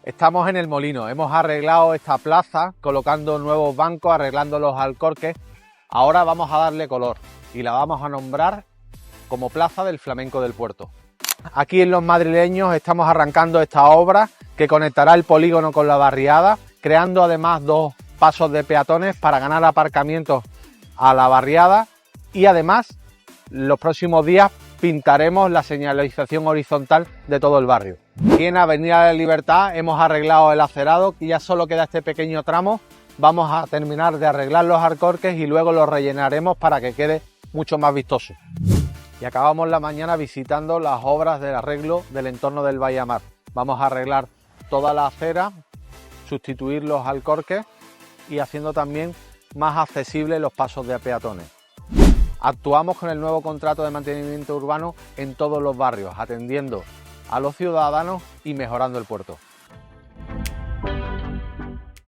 Estamos en el Molino, hemos arreglado esta plaza colocando nuevos bancos, arreglando los alcorques. Ahora vamos a darle color y la vamos a nombrar como Plaza del Flamenco del Puerto. Aquí en Los Madrileños estamos arrancando esta obra que conectará el polígono con la barriada, creando además dos pasos de peatones para ganar aparcamientos a la barriada y además los próximos días pintaremos la señalización horizontal de todo el barrio. Aquí en Avenida de la Libertad hemos arreglado el acerado y ya solo queda este pequeño tramo. Vamos a terminar de arreglar los alcorques y luego los rellenaremos para que quede mucho más vistoso. Y acabamos la mañana visitando las obras del arreglo del entorno del Vallamar. Vamos a arreglar toda la acera, sustituir los alcorques y haciendo también más accesibles los pasos de peatones. Actuamos con el nuevo contrato de mantenimiento urbano en todos los barrios, atendiendo a los ciudadanos y mejorando el puerto.